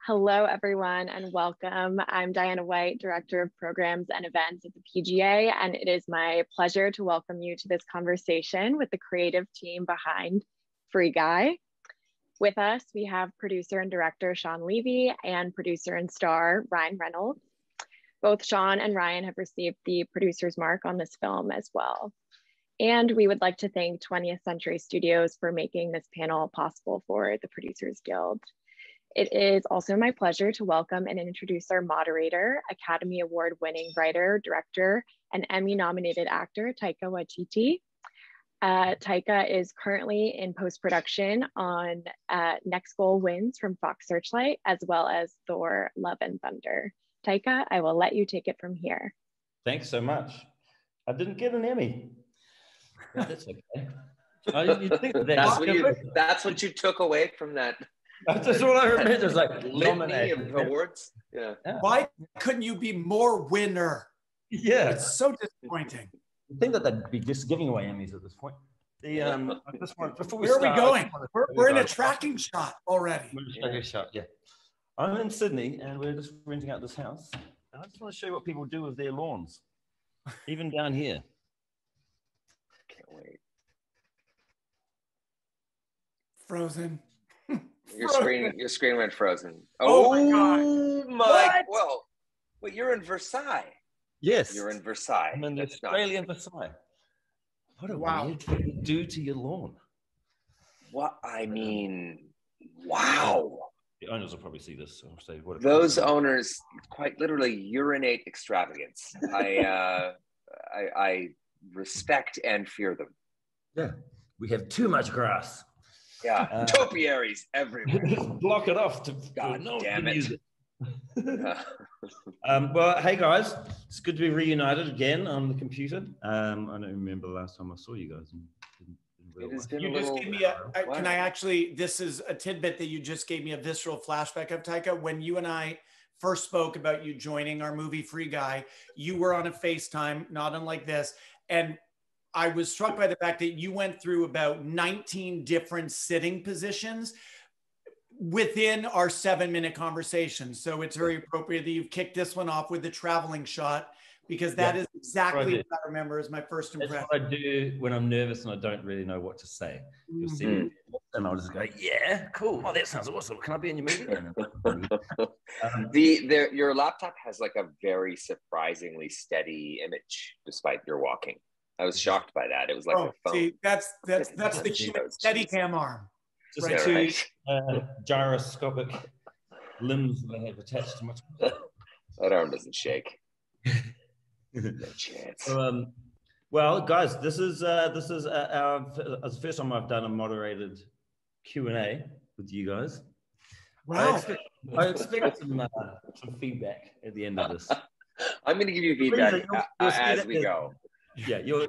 Hello, everyone, and welcome. I'm Diana White, Director of Programs and Events at the p.g.a, and it is my pleasure to welcome you to this conversation with the creative team behind Free Guy. With us, we have producer and director Shawn Levy and producer and star Ryan Reynolds. Both Shawn and Ryan have received the producer's mark on this film as well. And we would like to thank 20th Century Studios for making this panel possible for the Producers Guild. It is also my pleasure to welcome and introduce our moderator, Academy Award-winning writer, director, and Emmy-nominated actor, Taika Waititi. Taika is currently in post-production on Next Goal Wins from Fox Searchlight, as well as Thor, Love and Thunder. Taika, I will let you take it from here. Thanks so much. I didn't get an Emmy. That's okay. That's what you took away from that. That's what I remember. It's like litany of awards. Yeah. Why couldn't you be more winner? Yeah. It's so disappointing. I think that they'd be just giving away Emmys at this point. Where are we going? We're in a tracking shot already. Yeah. I'm in Sydney and we're just renting out this house. And I just want to show you what people do with their lawns, even down here. Can't wait. Frozen. Your screen went frozen. Oh my God. My! Well, you're in Versailles. Yes. You're in Versailles. I'm in the Australian Versailles. What a weird thing to do to your lawn. What? I mean, wow. The owners will probably see this. So I'll say, those owners quite literally urinate extravagance. I respect and fear them. Yeah. We have too much grass. Yeah, topiaries everywhere. Block it off. God damn it. Well, hey guys, it's good to be reunited again on the computer. I don't remember the last time I saw you guys. Can I actually, this is a tidbit that you just gave me a visceral flashback of, Taika. When you and I first spoke about you joining our movie Free Guy, you were on a FaceTime, not unlike this, and I was struck by the fact that you went through about 19 different sitting positions within our 7-minute conversation. So it's very appropriate that you've kicked this one off with the traveling shot, because that is exactly what I remember as my first impression. That's what I do when I'm nervous and I don't really know what to say. You'll see me, and I'll just go, yeah, cool. Oh, that sounds awesome. Can I be in your movie? Your laptop has like a very surprisingly steady image despite your walking. I was shocked by that. It was like a phone. See, that's the steady cam arm. Just two gyroscopic limbs that I have attached to my. That arm doesn't shake. No chance. Well, guys, this is the first time I've done a moderated Q&A with you guys. Wow. I expect some feedback at the end of this. I'm going to give you feedback as we go. Yeah, you're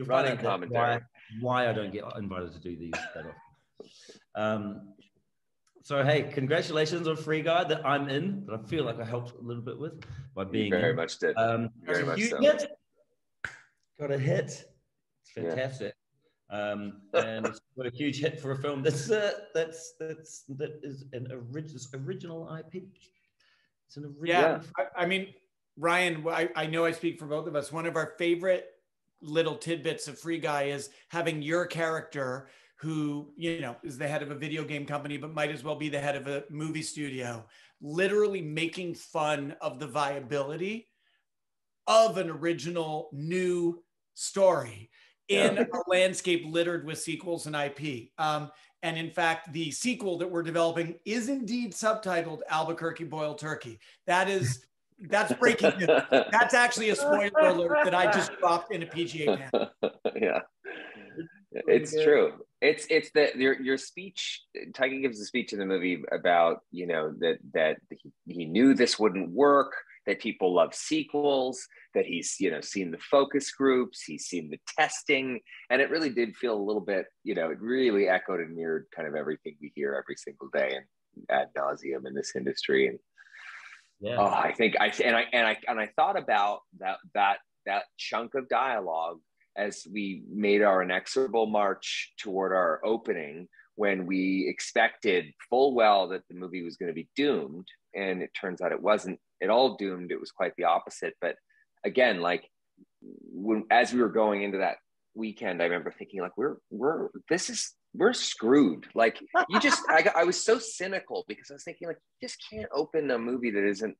running commentary. Why I don't get invited to do these that often. So hey, congratulations on Free Guy that I'm in, that I feel like I helped a little bit with by being very much did. Very much so. Got a hit. It's fantastic. And it's got a huge hit for a film that is an original IP. It's an original. Yeah, I mean, Ryan, I know I speak for both of us. One of our favorite little tidbits of Free Guy is having your character, who, you know, is the head of a video game company, but might as well be the head of a movie studio, literally making fun of the viability of an original new story in a landscape littered with sequels and IP. And in fact, the sequel that we're developing is indeed subtitled Albuquerque Boiled Turkey. That's breaking news. That's actually a spoiler alert that I just dropped in a p.g.a panel. Yeah, it's true. It's your speech. Taika gives a speech in the movie about, you know, that he knew this wouldn't work, that people love sequels, that he's, you know, seen the focus groups, he's seen the testing, and it really did feel a little bit, you know, it really echoed and mirrored kind of everything we hear every single day and ad nauseum in this industry. And I think I thought about that chunk of dialogue as we made our inexorable march toward our opening, when we expected full well that the movie was going to be doomed, and it turns out it wasn't at all doomed. It was quite the opposite. But again, like as we were going into that weekend, I remember thinking like we're screwed. Like I was so cynical because I was thinking like you just can't open a movie that isn't,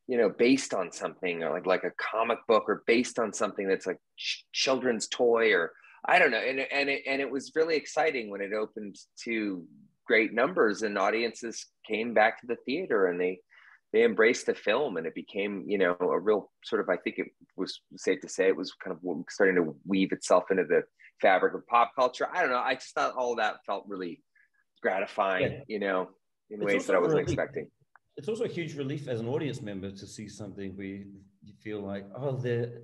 you know, based on something, or like a comic book, or based on something that's like children's toy, or I don't know. And it was really exciting when it opened to great numbers and audiences came back to the theater, and they embraced the film, and it became, you know, a real sort of, I think it was safe to say it was kind of starting to weave itself into the fabric of pop culture. I don't know. I just thought all of that felt really gratifying, you know, in ways that I wasn't expecting. It's also a huge relief as an audience member to see something where you feel like, oh, they're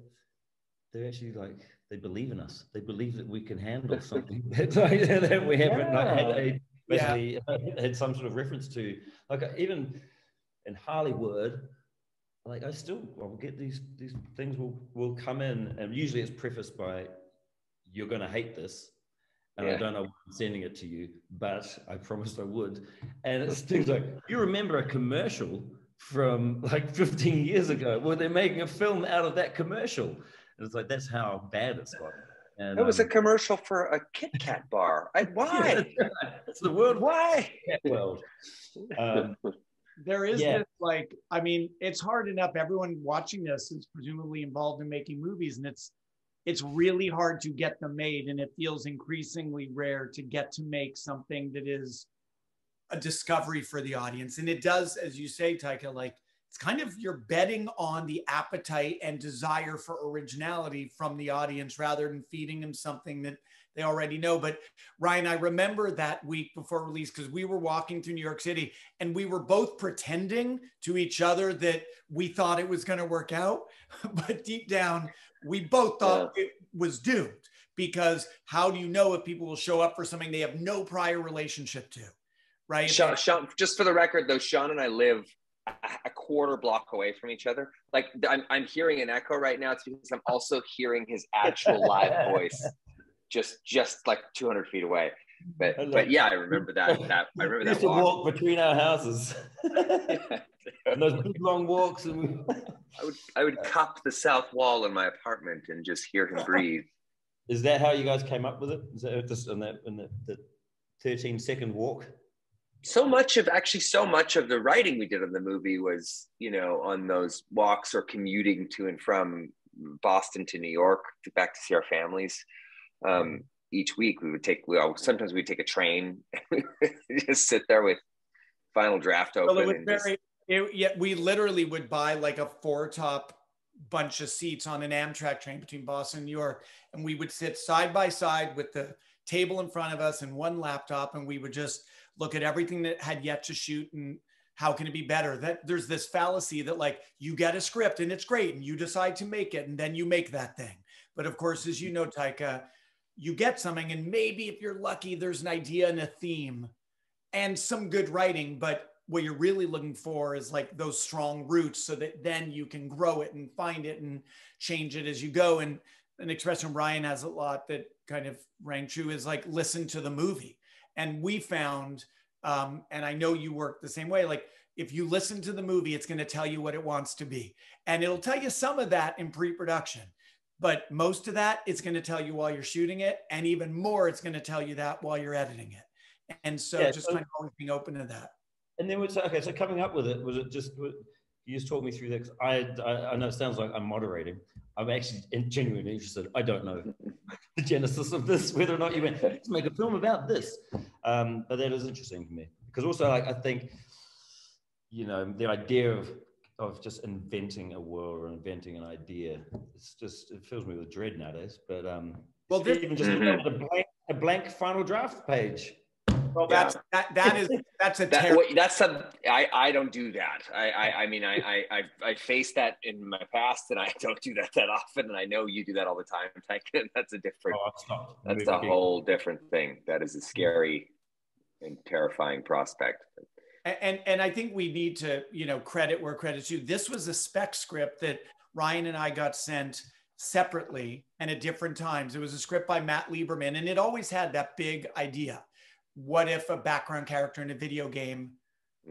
actually like, they believe in us. They believe that we can handle something that we haven't had some sort of reference to. Like even in Hollywood, like I'll get these things will come in, and usually it's prefaced by, you're going to hate this. And I don't know why I'm sending it to you, but I promised I would. And it's things like, you remember a commercial from like 15 years ago where they're making a film out of that commercial. And it's like, that's how bad it's got. And it was a commercial for a Kit Kat bar. Why? Yeah, that's the world. Why? World. There is this, like, I mean, it's hard enough. Everyone watching this is presumably involved in making movies, and it's really hard to get them made, and it feels increasingly rare to get to make something that is a discovery for the audience. And it does, as you say, Taika, like it's kind of, you're betting on the appetite and desire for originality from the audience rather than feeding them something that they already know. But Ryan, I remember that week before release, because we were walking through New York City and we were both pretending to each other that we thought it was going to work out. But deep down, we both thought it was doomed, because how do you know if people will show up for something they have no prior relationship to, right? Shawn, just for the record though, Shawn and I live a quarter block away from each other. Like I'm hearing an echo right now. It's because I'm also hearing his actual live voice just like 200 feet away. But yeah, I remember that. I remember that walk between our houses. And those big long walks. And I would cup the south wall in my apartment and just hear him breathe. Is that how you guys came up with it? Is that just in the 13-second walk? So much of the writing we did on the movie was, you know, on those walks or commuting to and from Boston to New York back to see our families. Each week sometimes we'd take a train, just sit there with Final Draft open. We literally would buy like a 4-top bunch of seats on an Amtrak train between Boston and New York, and we would sit side by side with the table in front of us and one laptop, and we would just look at everything that had yet to shoot and how can it be better. That there's this fallacy that like you get a script and it's great and you decide to make it and then you make that thing. But of course, as you know, Taika, you get something and maybe if you're lucky, there's an idea and a theme and some good writing, but what you're really looking for is like those strong roots so that then you can grow it and find it and change it as you go. And an expression Ryan has a lot that kind of rang true is like, listen to the movie. And we found, and I know you work the same way, like if you listen to the movie, it's going to tell you what it wants to be. And it'll tell you some of that in pre-production, but most of that it's going to tell you while you're shooting it. And even more, it's going to tell you that while you're editing it. And so kind of always being open to that. And then so coming up with it, was it just, you just talk me through that? 'Cause I know it sounds like I'm moderating. I'm actually genuinely interested. I don't know the genesis of this, whether or not you went, let's make a film about this. But that is interesting to me. Because also, like, I think, you know, the idea of just inventing a world or inventing an idea, it fills me with dread nowadays. But well, even just a blank final draft page. Well, that's I don't do that. I mean, I faced that in my past, and I don't do that often. And I know you do that all the time. That's a different. That's a whole different thing. That is a scary and terrifying prospect. And I think we need to, you know, credit where credit's due. This was a spec script that Ryan and I got sent separately and at different times. It was a script by Matt Lieberman, and it always had that big idea. what if a background character in a video game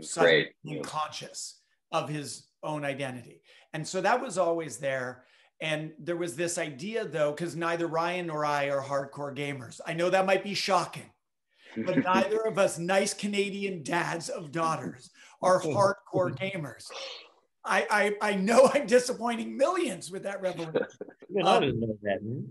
suddenly became conscious of his own identity? And so that was always there. And there was this idea, though, because neither Ryan nor I are hardcore gamers. I know that might be shocking, but neither of us nice Canadian dads of daughters are hardcore gamers. I know I'm disappointing millions with that revelation. I didn't know that.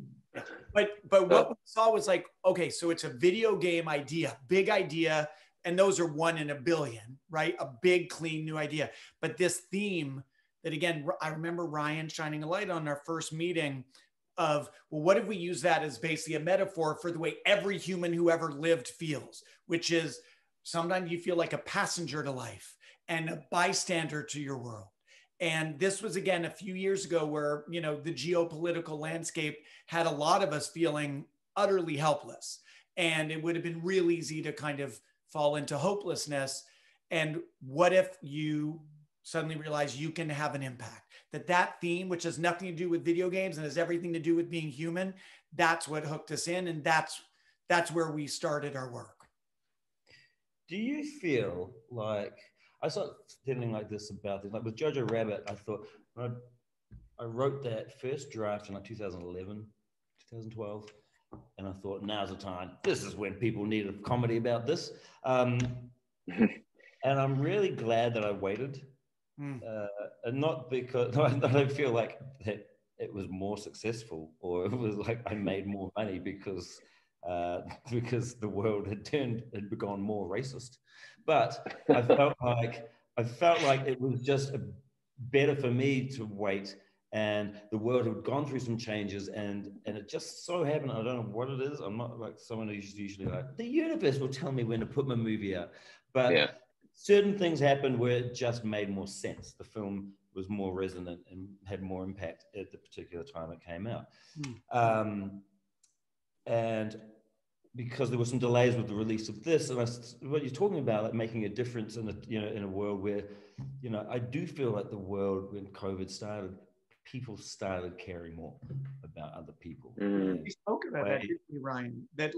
But what we saw was like, okay, so it's a video game idea, big idea, and those are 1 in a billion, right? A big, clean new idea. But this theme that, again, I remember Ryan shining a light on our first meeting of, well, what if we use that as basically a metaphor for the way every human who ever lived feels, which is sometimes you feel like a passenger to life and a bystander to your world. And this was, again, a few years ago where, you know, the geopolitical landscape had a lot of us feeling utterly helpless. And it would have been real easy to kind of fall into hopelessness. And what if you suddenly realize you can have an impact? That theme, which has nothing to do with video games and has everything to do with being human, that's what hooked us in. And that's where we started our work. Do you feel like, I started feeling like this about things, like with Jojo Rabbit, I thought, I wrote that first draft in like 2011, 2012, and I thought, now's the time. This is when people need a comedy about this. And I'm really glad that I waited. And not because, I don't feel like that it was more successful or it was like I made more money because the world had become more racist. But I felt like it was just better for me to wait, and the world had gone through some changes, and it just so happened, I don't know what it is, I'm not like someone who's usually like, the universe will tell me when to put my movie out, but certain things happened where it just made more sense. The film was more resonant and had more impact at the particular time it came out. And because there were some delays with the release of this, and what you're talking about, like making a difference in a world where, I do feel like the world when COVID started, people started caring more about other people. We spoke about that, didn't we, Ryan? That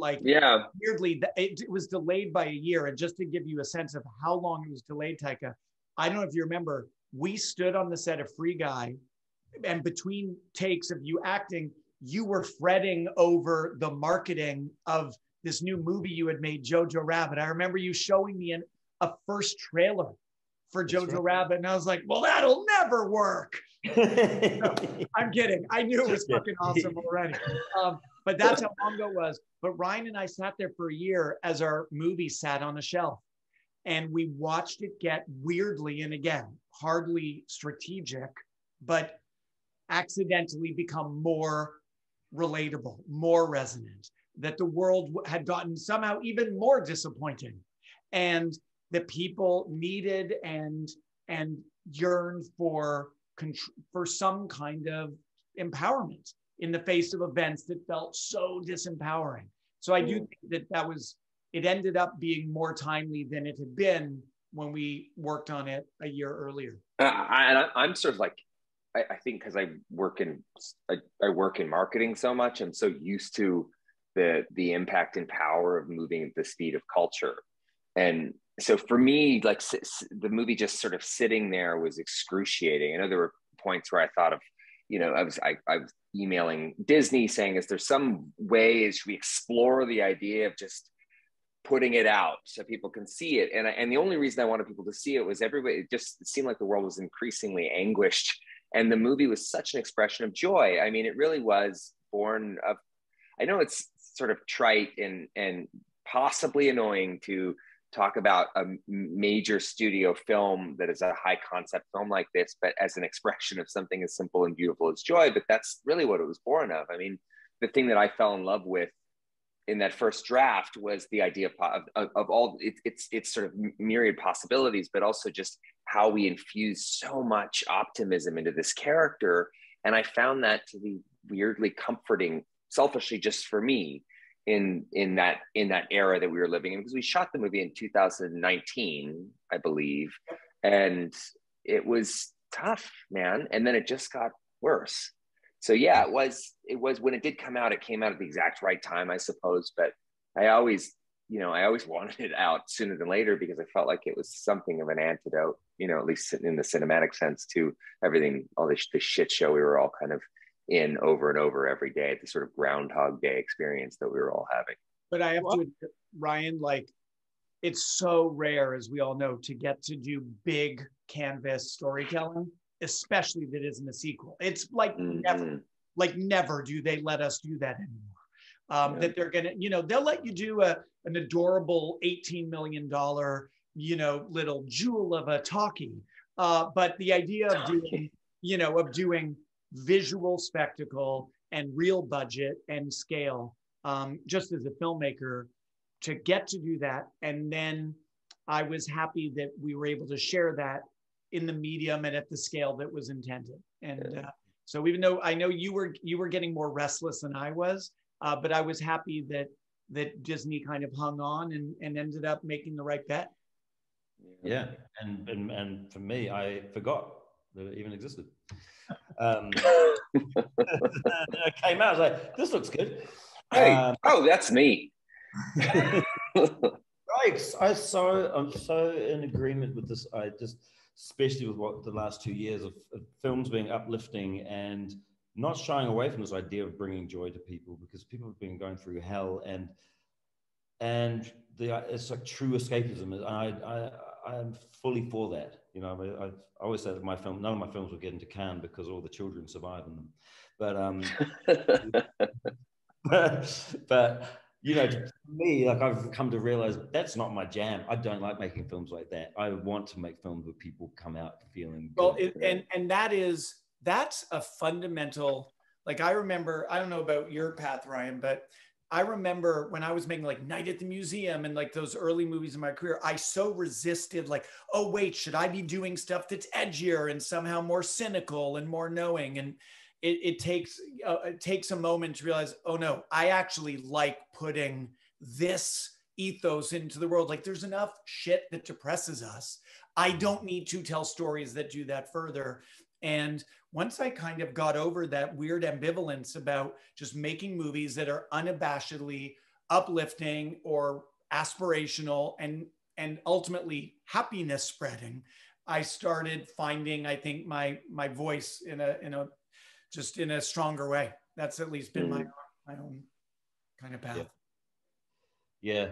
weirdly, it was delayed by a year. And just to give you a sense of how long it was delayed, Taika, I don't know if you remember, we stood on the set of Free Guy, and between takes of you acting, you were fretting over the marketing of this new movie you had made, Jojo Rabbit. I remember you showing me a first trailer for Jojo Rabbit, and I was like, well, that'll never work. No, I'm kidding. I knew it was fucking awesome already. But that's how long ago it was. But Ryan and I sat there for a year as our movie sat on a shelf, and we watched it get weirdly, and again, hardly strategic, but accidentally become more relatable, more resonant, that the world had gotten somehow even more disappointing, and that people needed and yearned for some kind of empowerment in the face of events that felt so disempowering. So I do think it ended up being more timely than it had been when we worked on it a year earlier. I'm sort of like, I think because I work in marketing so much, I'm so used to the impact and power of moving at the speed of culture. And so for me, like the movie just sort of sitting there was excruciating. I know there were points where I thought of, I was emailing Disney saying, is there some way, should we explore the idea of just putting it out so people can see it? And the only reason I wanted people to see it was it just seemed like the world was increasingly anguished. And the movie was such an expression of joy. I mean, it really was born of, I know it's sort of trite and possibly annoying to talk about a major studio film that is a high concept film like this, but as an expression of something as simple and beautiful as joy. But that's really what it was born of. I mean, the thing that I fell in love with in that first draft was the idea of all it's sort of myriad possibilities, but also just how we infuse so much optimism into this character. And I found that to be weirdly comforting, selfishly, just for me, in that era that we were living in, because we shot the movie in 2019, I believe, and it was tough, man. And then it just got worse. So yeah, it was when it did come out, it came out at the exact right time, I suppose. But I always I always wanted it out sooner than later because I felt like it was something of an antidote, at least in the cinematic sense, to everything, all this the shit show we were all kind of in over and over every day, the sort of Groundhog Day experience that we were all having. But I have to admit, Ryan, like, it's so rare, as we all know, to get to do big canvas storytelling, especially that isn't a sequel. It's like never do they let us do that anymore. That they're gonna, they'll let you do an adorable $18 million, little jewel of a talkie. But the idea of doing, visual spectacle and real budget and scale, just as a filmmaker, to get to do that. And then I was happy that we were able to share that in the medium and at the scale that was intended. And so even though I know you were getting more restless than I was, but I was happy that Disney kind of hung on and ended up making the right bet. Yeah, and for me, I forgot that it even existed. It came out, I was like, this looks good. Hey, that's me. Right, I'm so in agreement with this. Especially with what the last 2 years of films being uplifting and not shying away from this idea of bringing joy to people, because people have been going through hell, and it's like true escapism. I'm fully for that. I always say that none of my films will get into Cannes because all the children survive in them. But for me, like, I've come to realize that's not my jam. I don't like making films like that. I want to make films where people come out feeling well, that's a fundamental. Like, I remember, I don't know about your path, Ryan, but I remember when I was making like Night at the Museum and like those early movies in my career, I so resisted, like, oh wait, should I be doing stuff that's edgier and somehow more cynical and more knowing? And it takes a moment to realize, oh no, I actually like putting this ethos into the world. Like, there's enough shit that depresses us. I don't need to tell stories that do that further. And once I kind of got over that weird ambivalence about just making movies that are unabashedly uplifting or aspirational and ultimately happiness spreading, I started finding, I think, my voice in a stronger way. That's at least been my own kind of path. Yeah.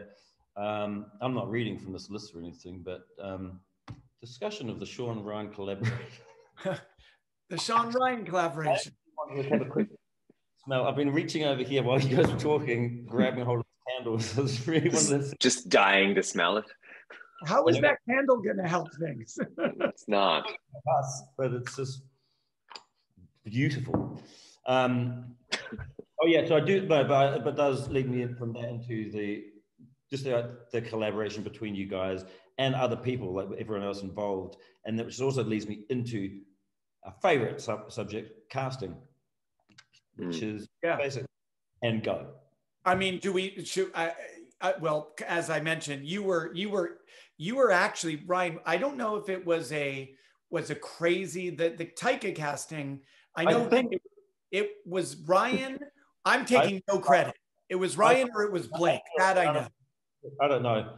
I'm not reading from this list or anything, but discussion of the Shawn Ryan collaboration. The Shawn Ryan collaboration. Have a quick smell. I've been reaching over here while you guys were talking, grabbing hold of the candles. I was really just dying to smell it. How is that candle going to help things? It's not. But it's just beautiful. So I do, but does lead me in from that into the collaboration between you guys and other people, like everyone else involved, and that which also leads me into a favorite subject, casting, which is basically and go. I mean, well, as I mentioned, you were actually, Ryan, I don't know if it was a crazy, the Taika casting. I know it was Ryan. I'm taking no credit. It was Ryan or it was Blake. That I know. I don't know.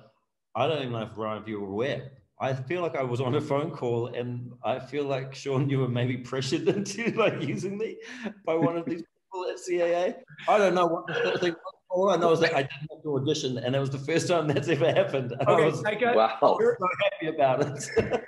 I don't even know if Ryan, if you were aware. I feel like I was on a phone call, and I feel like, Shawn, you were maybe pressured into like using me by one of these people at CAA. I don't know what the thing. All I know is that I didn't have to audition, and it was the first time that's ever happened. Okay, I was wow. so happy about it.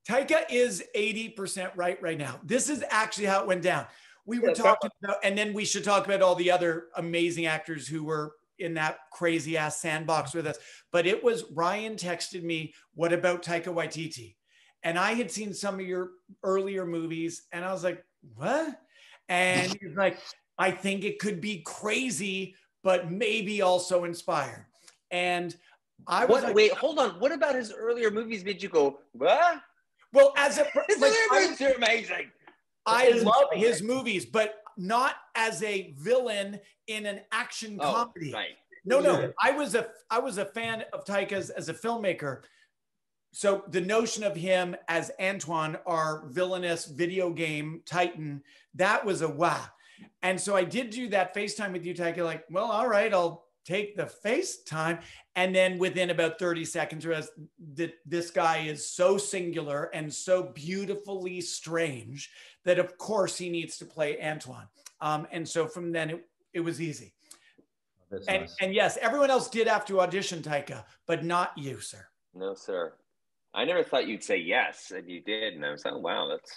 Taika is 80% right now. This is actually how it went down. We were talking about, and then we should talk about all the other amazing actors who were in that crazy ass sandbox with us. But it was, Ryan texted me, what about Taika Waititi? And I had seen some of your earlier movies, and I was like, what? And he's like, I think it could be crazy, but maybe also inspired. And I was like, wait, hold on. What about his earlier movies made you go, what? Well, as a they're amazing. I love his movies, but not as a villain in an action comedy. Right. No. I was a fan of Taika's as a filmmaker. So the notion of him as Antoine, our villainous video game titan, that was a wow. And so I did do that FaceTime with you, Taika, like, well, all right, I'll take the FaceTime. And then within about 30 seconds, realized that this guy is so singular and so beautifully strange that of course he needs to play Antoine. And so from then it was easy. That's and, nice. and yes, everyone else did have to audition, Taika, but not you, sir. No, sir. I never thought you'd say yes, and you did. And I was like, oh, wow, that's...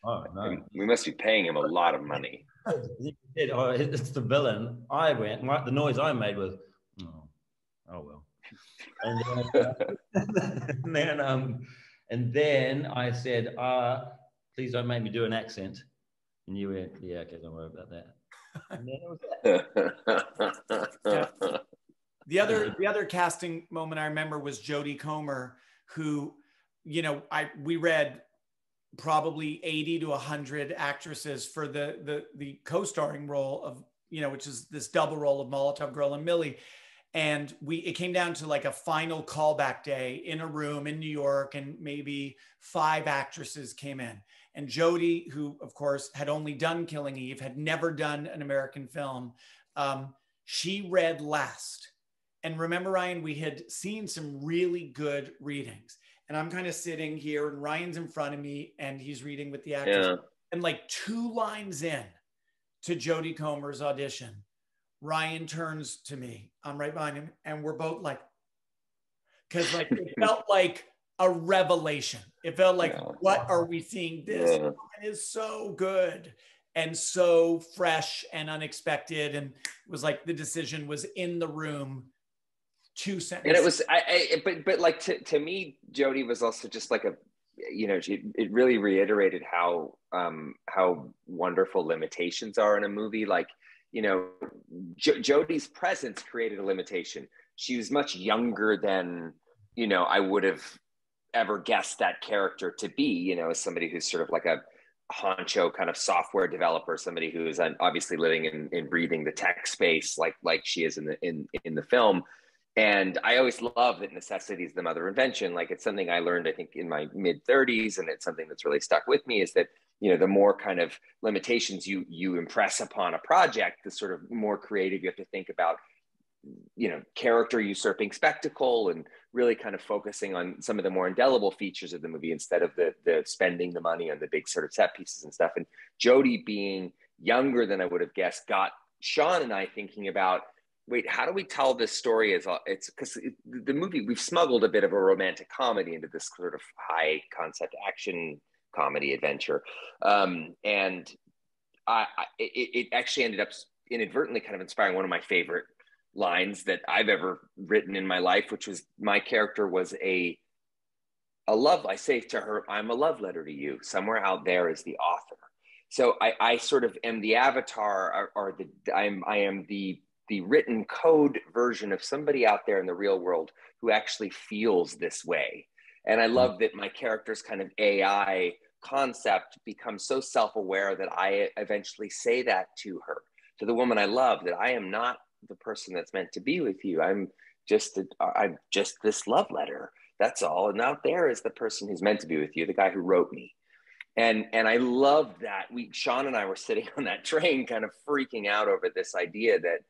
Oh, no. We must be paying him a lot of money. He did. Oh, it's the villain. I went, the noise I made was, oh well. And then I said, please don't make me do an accent. And you went, yeah, okay, don't worry about that. And then it was that. Yeah. The other casting moment I remember was Jodie Comer, who, you know, we read probably 80 to 100 actresses for the co-starring role of, you know, which is this double role of Molotov Girl and Millie. And it came down to like a final callback day in a room in New York, and maybe 5 actresses came in. And Jodie, who of course had only done Killing Eve, had never done an American film, she read last. And remember, Ryan, we had seen some really good readings. And I'm kind of sitting here and Ryan's in front of me and he's reading with the actors. Yeah. And like 2 lines in to Jodie Comer's audition, Ryan turns to me, I'm right behind him, and we're both like, because like it felt like a revelation. It felt like, what are we seeing? This woman is so good and so fresh and unexpected. And it was like the decision was in the room. 2 sentences. And it was, but like to me, Jodie was also just like it really reiterated how wonderful limitations are in a movie. Like, you know, Jodie's presence created a limitation. She was much younger than, you know, I would have ever guessed that character to be, you know, as somebody who's sort of like a honcho kind of software developer, somebody who is obviously living and breathing the tech space like she is in the film. And I always love that necessity is the mother of invention. Like, it's something I learned, I think, in my mid-30s, and it's something that's really stuck with me, is that, you know, the more kind of limitations you impress upon a project, the sort of more creative you have to think about, you know, character usurping spectacle, and really kind of focusing on some of the more indelible features of the movie instead of the spending the money on the big sort of set pieces and stuff. And Jodie, being younger than I would have guessed, got Shawn and I thinking about, wait, how do we tell this story? It's because the movie, we've smuggled a bit of a romantic comedy into this sort of high concept action comedy adventure. And it actually ended up inadvertently kind of inspiring one of my favorite lines that I've ever written in my life, which was, my character was a love, I say to her, I'm a love letter to you. Somewhere out there is the author. So I sort of am the avatar, I am the written code version of somebody out there in the real world who actually feels this way. And I love that my character's kind of AI concept becomes so self-aware that I eventually say that to her, to the woman I love, that I am not the person that's meant to be with you. I'm just this love letter. That's all. And out there is the person who's meant to be with you, the guy who wrote me. And I love that. Shawn and I were sitting on that train kind of freaking out over this idea that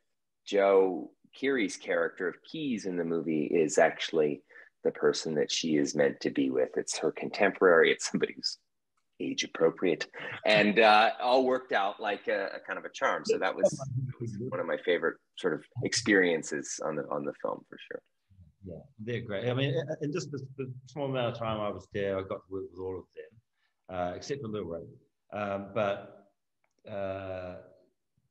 Joe Keery's character of Keys in the movie is actually the person that she is meant to be with. It's her contemporary. It's somebody who's age appropriate, and all worked out like a kind of a charm. So that was one of my favorite sort of experiences on the film, for sure. Yeah, they're great. I mean, in just the small amount of time I was there, I got to work with all of them, except for Lil Ray.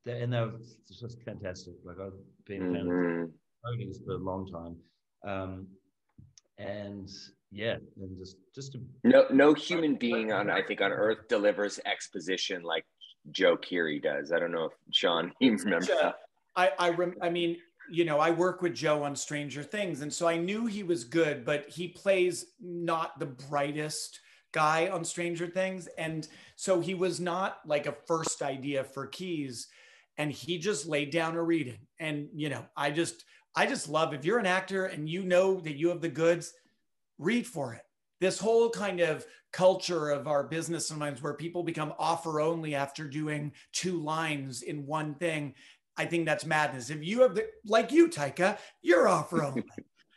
And they were just fantastic. Like, I've been a fan of Tony's for a long time. And yeah, and just no human being on Earth delivers exposition like Joe Keery does. I don't know if Shawn, you remember that. I mean, you know, I work with Joe on Stranger Things, and so I knew he was good, but he plays not the brightest guy on Stranger Things, and so he was not like a first idea for Keys, and he just laid down a reading. And you know, I just love, if you're an actor and you know that you have the goods, read for it. This whole kind of culture of our business sometimes, where people become offer only after doing 2 lines in one thing, I think that's madness. If you have like you, Taika, you're offer only.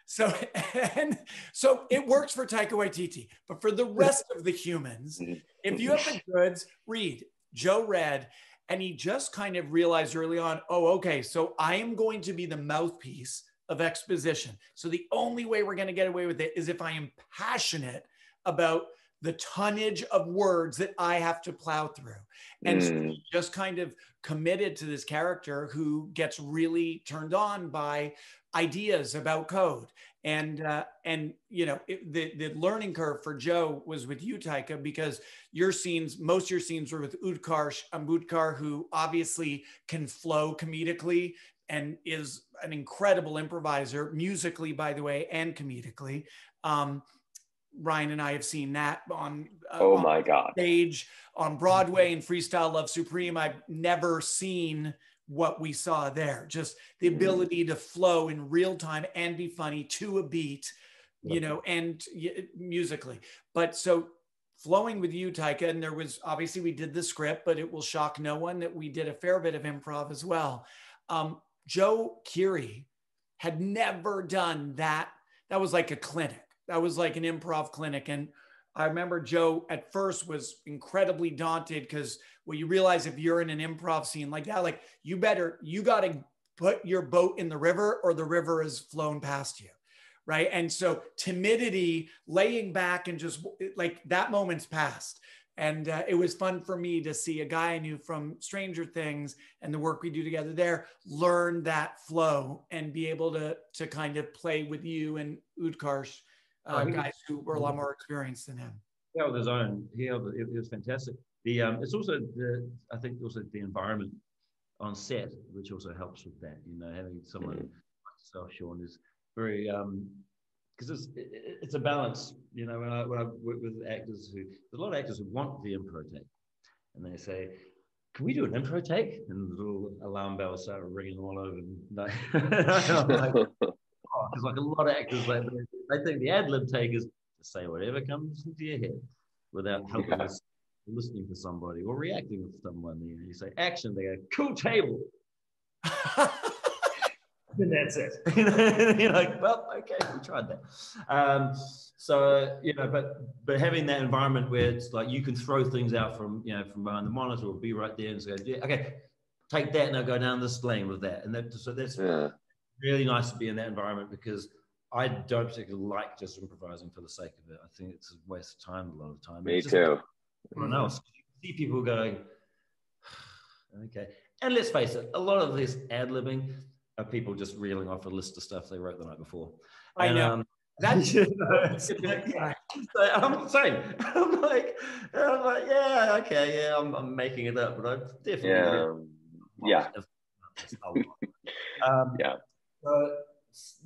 So, and so it works for Taika Waititi, but for the rest of the humans, if you have the goods, read. Joe read, and he just kind of realized early on, oh, okay, so I am going to be the mouthpiece of exposition. So the only way we're going to get away with it is if I am passionate about the tonnage of words that I have to plow through. And so he just kind of committed to this character who gets really turned on by ideas about code. And you know, the learning curve for Joe was with you, Taika, because most of your scenes were with Utkarsh, who obviously can flow comedically and is an incredible improviser, musically, by the way, and comedically. Ryan and I have seen that on my God, stage on Broadway in Freestyle Love Supreme. I've never seen what we saw there. Just the ability to flow in real time and be funny to a beat, you know, and musically. But so flowing with you, Taika, and there was, obviously we did the script, but it will shock no one that we did a fair bit of improv as well. Joe Keery had never done that. That was like a clinic. That was like an improv clinic. And I remember Joe at first was incredibly daunted because well, you realize if you're in an improv scene like that, like you got to put your boat in the river or the river has flown past you. Right. And so timidity, laying back and just like that moment's passed. And it was fun for me to see a guy I knew from Stranger Things and the work we do together there, learn that flow and be able to kind of play with you and Utkarsh. Guys who were a lot more experienced than him. He held his own. It was fantastic. It's also I think also the environment on set, which also helps with that. You know, having someone like yourself, Shawn, is very because it's a balance. You know, when I work with actors there's a lot of actors who want the impro take, and they say, "Can we do an impro take?" And the little alarm bells start ringing all over. And because like a lot of actors, they think the ad-lib take is to say whatever comes into your head without helping us listening to somebody or reacting with someone. You say action, they go, cool table. And that's it. You're like, well, okay, we tried that. So, you know, but having that environment where it's like you can throw things out from behind the monitor or be right there and say, yeah, okay, take that and I'll go down this lane with that. And that's really nice to be in that environment because I don't particularly like just improvising for the sake of it. I think it's a waste of time a lot of the time. Me too. Everyone else. You see people going, okay. And let's face it, a lot of this ad-libbing are people just reeling off a list of stuff they wrote the night before. I know. That's I'm saying, I'm like, yeah, okay, yeah, I'm making it up, but I'm definitely yeah.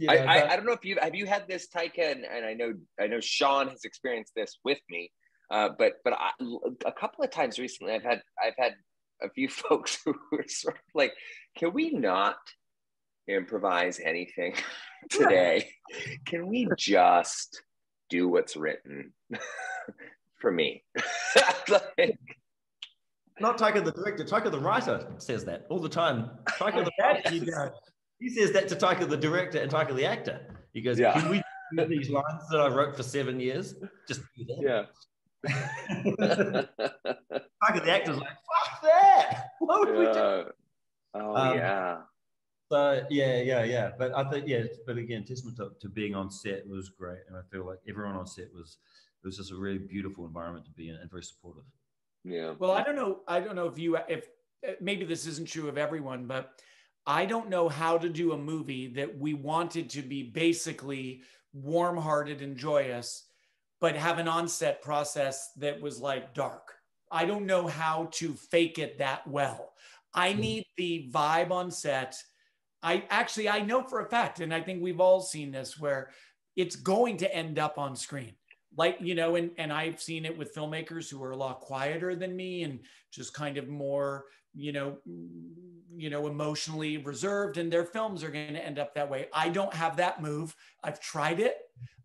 I don't know if have you had this, Taika, and I know Shawn has experienced this with me, but a couple of times recently I've had a few folks who are sort of like, can we not improvise anything today? Can we just do what's written for me? Like, not Taika the director, Taika the writer says that all the time. Taika the writer, he says that to Taika the director and Taika the actor. He goes, can we do these lines that I wrote for 7 years? Just do that. Yeah. Taika the actor's like, fuck that! What would we do? Oh, yeah. So yeah. But I think but again, testament to being on set was great, and I feel like everyone on set was just a really beautiful environment to be in and very supportive. Yeah. Well, I don't know if maybe this isn't true of everyone, but I don't know how to do a movie that we wanted to be basically warm-hearted and joyous, but have an on-set process that was like dark. I don't know how to fake it that well. I need the vibe on set. I know for a fact, and I think we've all seen this, where it's going to end up on screen. Like, you know, and I've seen it with filmmakers who are a lot quieter than me and just kind of more, you know, emotionally reserved, and their films are going to end up that way. I don't have that move. I've tried it.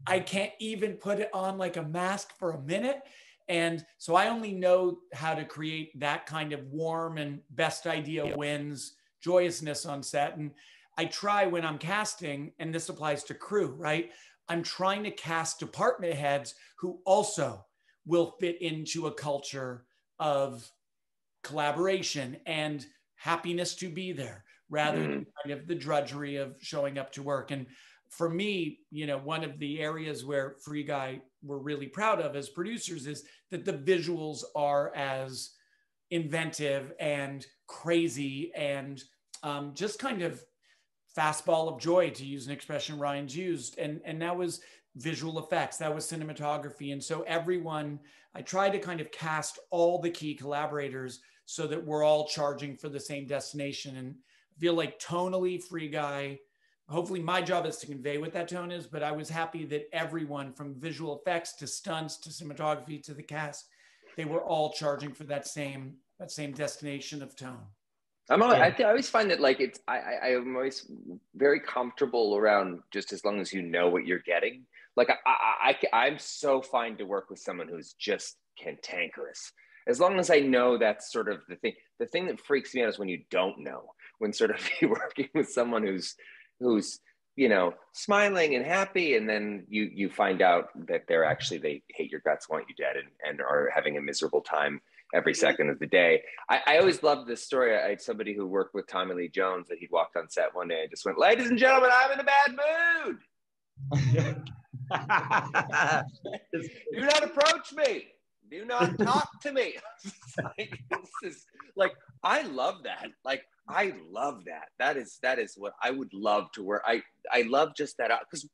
I can't even put it on like a mask for a minute. And so I only know how to create that kind of warm and best idea wins joyousness on set. And I try when I'm casting, and this applies to crew, right? I'm trying to cast department heads who also will fit into a culture of collaboration and happiness to be there, rather than kind of the drudgery of showing up to work. And for me, you know, one of the areas where Free Guy we're really proud of as producers is that the visuals are as inventive and crazy and just kind of fastball of joy, to use an expression Ryan's used. And that was visual effects, that was cinematography. And so everyone, I try to kind of cast all the key collaborators so that we're all charging for the same destination. And I feel like tonally, Free Guy, hopefully my job is to convey what that tone is, but I was happy that everyone from visual effects to stunts to cinematography to the cast, they were all charging for that same destination of tone. I always find that like I'm always very comfortable around just as long as you know what you're getting. Like I'm so fine to work with someone who's just cantankerous. As long as I know that's sort of the thing. The thing that freaks me out is when you don't know, when sort of you're working with someone who's, you know, smiling and happy. And then you find out that they hate your guts, want you dead, and are having a miserable time every second of the day. I always loved this story. I had somebody who worked with Tommy Lee Jones that he'd walked on set one day and just went, "Ladies and gentlemen, I'm in a bad mood. Do not approach me. Do not talk to me." I love that. Like, I love that. That is what I would love to work. I love just that out, because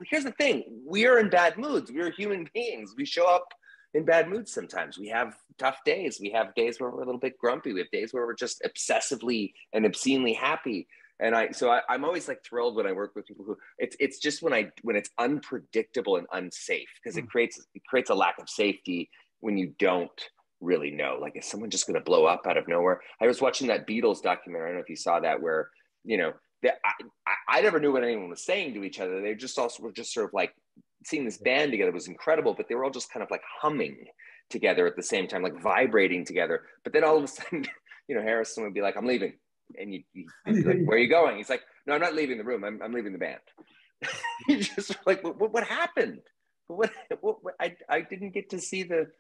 here's the thing. We are in bad moods. We are human beings. We show up in bad moods sometimes. We have tough days. We have days where we're a little bit grumpy. We have days where we're just obsessively and obscenely happy. And I'm always like thrilled when I work with people who it's just when it's unpredictable and unsafe, because it creates a lack of safety when you don't really know. Like, is someone just going to blow up out of nowhere? I was watching that Beatles documentary. I don't know if you saw that, where, you know, I never knew what anyone was saying to each other. They just also were just sort of like, seeing this band together was incredible, but they were all just kind of like humming together at the same time, like vibrating together. But then all of a sudden, you know, Harrison would be like, "I'm leaving." And you'd be like, "Where are you going?" He's like, "No, I'm not leaving the room. I'm leaving the band." You just like, what happened? What I didn't get to see the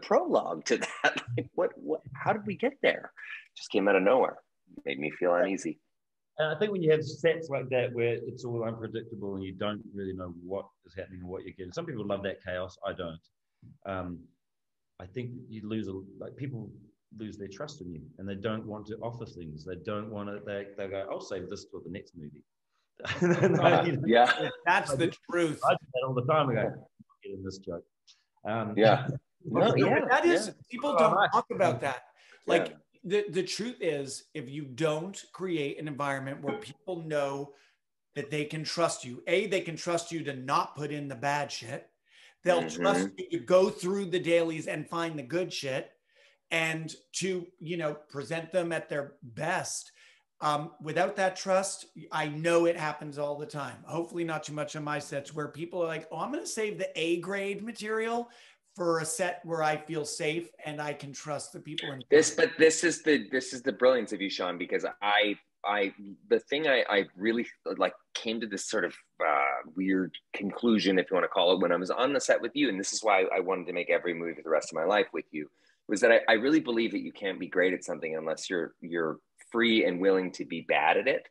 prologue to that. Like, what, how did we get there? Just came out of nowhere. It made me feel uneasy. And I think when you have sets like that where it's all unpredictable and you don't really know what is happening or what you're getting, some people love that chaos. I don't. I think you people lose their trust in you, and they don't want to offer things. They don't want to. They go, "I'll save this for the next movie." Yeah, that's the truth. I do that all the time. I go, "I'm not getting this joke." Yeah. No, yeah, that is, people don't talk about that. Like, yeah. The truth is, if you don't create an environment where people know that they can trust you, they can trust you to not put in the bad shit. They'll trust you to go through the dailies and find the good shit, and to, you know, present them at their best. Without that trust, I know it happens all the time. Hopefully not too much on my sets, where people are like, "Oh, I'm going to save the A grade material for a set where I feel safe and I can trust the people." But this is the brilliance of you, Shawn, because the thing I really like came to this sort of weird conclusion, if you want to call it, when I was on the set with you, and this is why I wanted to make every movie for the rest of my life with you, was that I really believe that you can't be great at something unless you're free and willing to be bad at it.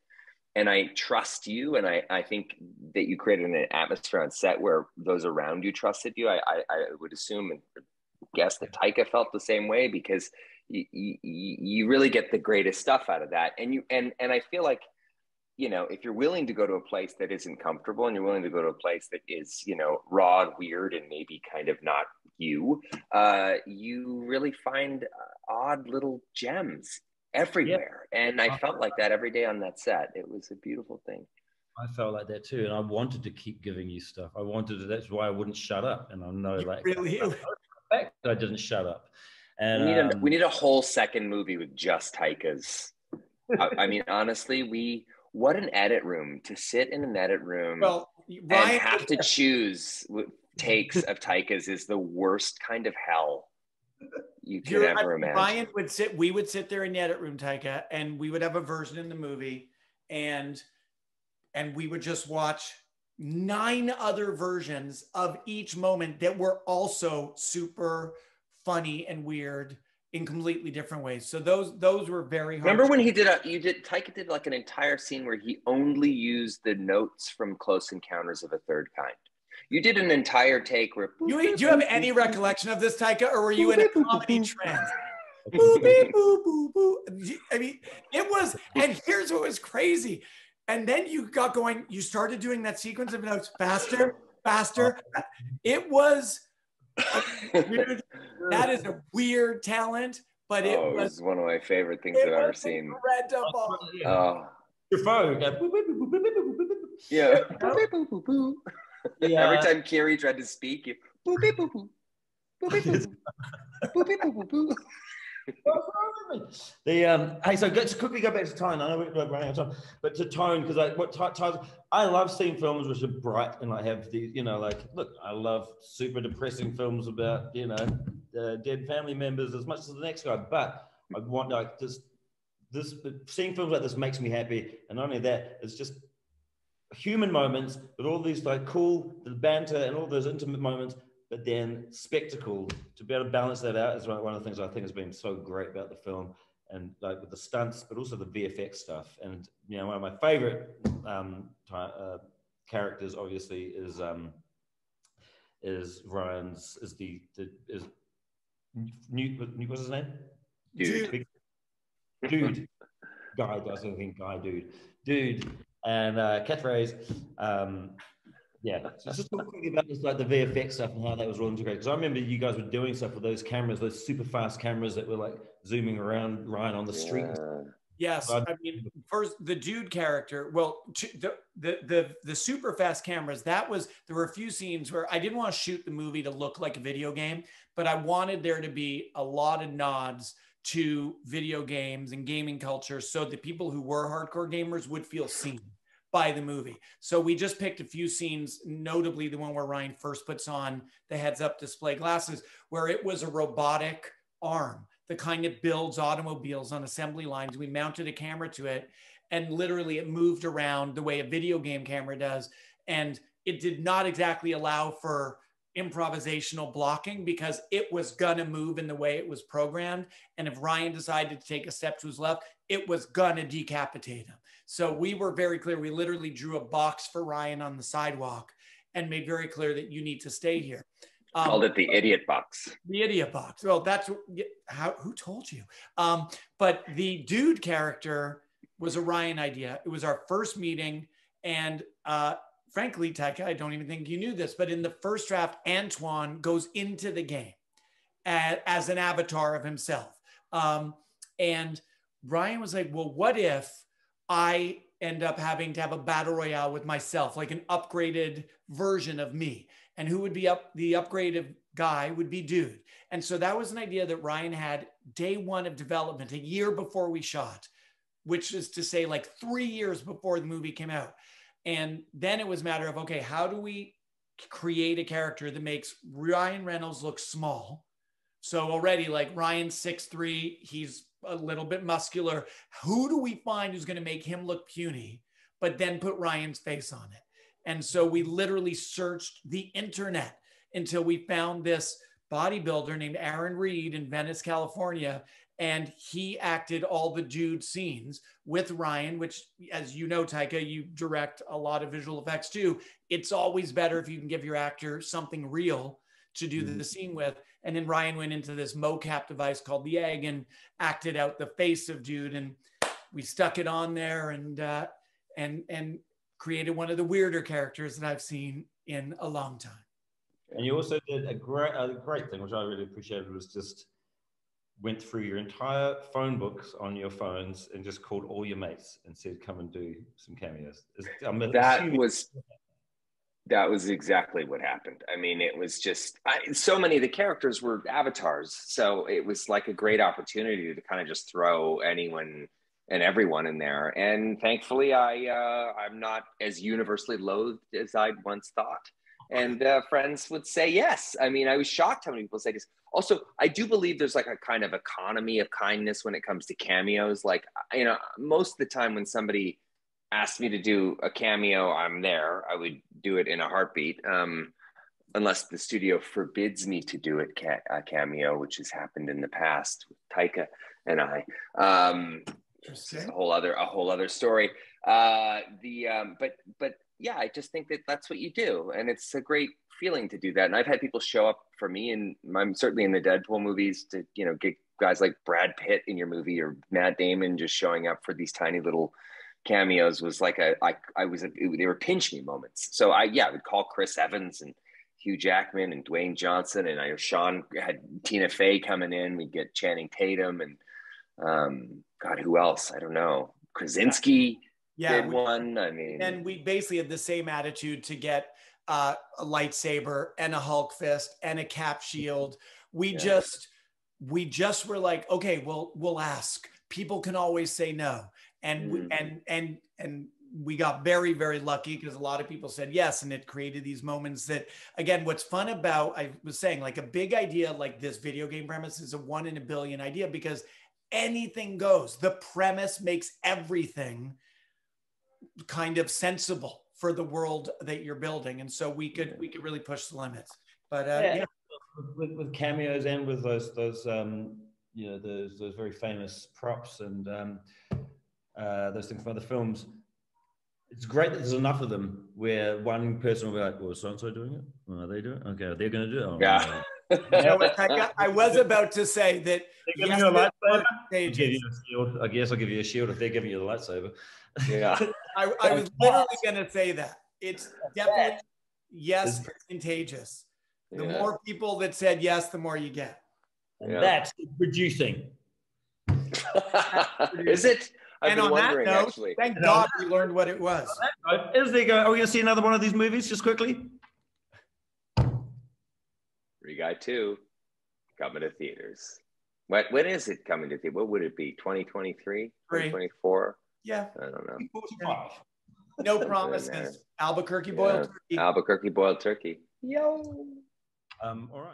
And I trust you, and I think that you created an atmosphere on set where those around you trusted you. I would assume and guess that Taika felt the same way, because you really get the greatest stuff out of that. And I feel like, you know, if you're willing to go to a place that isn't comfortable, and you're willing to go to a place that is, you know, raw and weird and maybe kind of not you, you really find odd little gems everywhere. Yeah. And I felt like that every day on that set. It was a beautiful thing. I felt like that too, and I wanted to keep giving you stuff. I wanted to. That's why I wouldn't shut up. And I know, like, really, I didn't shut up. And we need a whole second movie with just Taika's. I mean, honestly, what an edit room, to sit in an edit room and have to choose takes of Taika's is the worst kind of hell you could ever imagine. Ryan we would sit there in the edit room, Taika, and we would have a version in the movie, and we would just watch 9 other versions of each moment that were also super funny and weird in completely different ways. So those were very hard. Remember when Taika did like an entire scene where he only used the notes from Close Encounters of a Third Kind. You did an entire take where... Do you have any recollection of this, Taika, or were you in a comedy trance? Boo, beep, boo, boo, boo. I mean, it was, and here's what was crazy. And then you got going, you started doing that sequence of notes faster, faster. It was... that is a weird talent, but it was one of my favorite things I've ever seen. Incredible. Your phone. Yeah. Every time Kiri tried to speak, you boop beep boop boop. Boop beep boop boop. Boop beep boop boop. Hey, so let's quickly go back to tone. I know we're running out of time, but to tone, because I love seeing films which are bright and like have the, look, I love super depressing films about dead family members as much as the next guy, but I want like this seeing films like this makes me happy, and not only that, it's just human moments, but all these like cool the banter and all those intimate moments. But then spectacle, to be able to balance that out is one of the things I think has been so great about the film, and like with the stunts, but also the VFX stuff. And one of my favorite characters, obviously, is Ryan's what's his name? Dude. Dude. Guy doesn't think guy dude, and catchphrase. Yeah, so just talk quickly about this, like the VFX stuff and how that was all integrated. Because I remember you guys were doing stuff with those cameras, those super fast cameras that were like zooming around Ryan on the street. Yes, I mean, first the dude character. Well, the super fast cameras. There were a few scenes where I didn't want to shoot the movie to look like a video game, but I wanted there to be a lot of nods to video games and gaming culture, so that people who were hardcore gamers would feel seen by the movie. So we just picked a few scenes, notably the one where Ryan first puts on the heads-up display glasses, where it was a robotic arm, the kind that builds automobiles on assembly lines. We mounted a camera to it, and literally it moved around the way a video game camera does. And it did not exactly allow for improvisational blocking, because it was gonna move in the way it was programmed. And if Ryan decided to take a step to his left, it was gonna decapitate him. So we were very clear. We literally drew a box for Ryan on the sidewalk and made very clear that you need to stay here. Called it the idiot box. The idiot box. Well, who told you? But the dude character was a Ryan idea. It was our first meeting. And frankly, Taika, I don't even think you knew this, but in the first draft, Antoine goes into the game as an avatar of himself. And Ryan was like, well, what if I end up having to have a battle royale with myself, like an upgraded version of me? And who would be the upgraded guy would be Dude. And so that was an idea that Ryan had day one of development, a year before we shot, which is to say like 3 years before the movie came out. And then it was a matter of, okay, how do we create a character that makes Ryan Reynolds look small? So already like Ryan's 6'3", he's a little bit muscular. Who do we find who's going to make him look puny, but then put Ryan's face on it? And so we literally searched the internet until we found this bodybuilder named Aaron Reed in Venice, California. And he acted all the dude scenes with Ryan, which, as you know, Taika, you direct a lot of visual effects too. It's always better if you can give your actor something real to do the scene with. And then Ryan went into this mocap device called the Egg and acted out the face of Dude. And we stuck it on there and created one of the weirder characters that I've seen in a long time. And you also did a great thing, which I really appreciated, was just went through your entire phone books on your phones and just called all your mates and said, come and do some cameos. That was exactly what happened. I mean, it was just, so many of the characters were avatars. So it was like a great opportunity to kind of just throw anyone and everyone in there. And thankfully, I'm not as universally loathed as I once thought. And friends would say yes. I mean, I was shocked how many people say this. Also, I do believe there's like a kind of economy of kindness when it comes to cameos. Like, you know, most of the time when somebody asked me to do a cameo, I'm there. I would do it in a heartbeat. Unless the studio forbids me to do a cameo, which has happened in the past with Taika and I. It's a whole other story. But yeah, I just think that that's what you do, and it's a great feeling to do that. And I've had people show up for me, and I'm certainly in the Deadpool movies to, you know, get guys like Brad Pitt in your movie or Matt Damon just showing up for these tiny little cameos was like they were pinch me moments. So I would call Chris Evans and Hugh Jackman and Dwayne Johnson, and I know Sean had Tina Fey coming in. We'd get Channing Tatum and God, who else? I don't know. Krasinski did one. I mean, and we basically had the same attitude to get a lightsaber and a Hulk fist and a cap shield. We just were like, okay, we'll ask. People can always say no, and we got very, very lucky because a lot of people said yes, and it created these moments that, again, what's fun about, I was saying, like a big idea like this video game premise is a 1 in a billion idea because anything goes. The premise makes everything kind of sensible for the world that you're building, and so we could really push the limits. But with cameos and with those you know, those very famous props and those things from other films. It's great that there's enough of them where one person will be like, well, so-and-so doing it? Well, are they doing it? Okay, they're going to do it? Oh, yeah. You know what, I was about to say that. They give you a lightsaber? I guess I'll give you a shield if they're giving you the lightsaber. Yeah. I was literally going to say that. It's definitely, yes, it's contagious. The more people that said yes, the more you get. And that's producing. Is it? And on that note, actually, thank God we learned what it was. Is there are we going to see another one of these movies just quickly? Free Guy 2 coming to theaters. When is it coming to theaters? What would it be? 2023? 2024? Yeah. I don't know. Yeah. No promises. Albuquerque boiled turkey. Albuquerque boiled turkey. Yo. All right.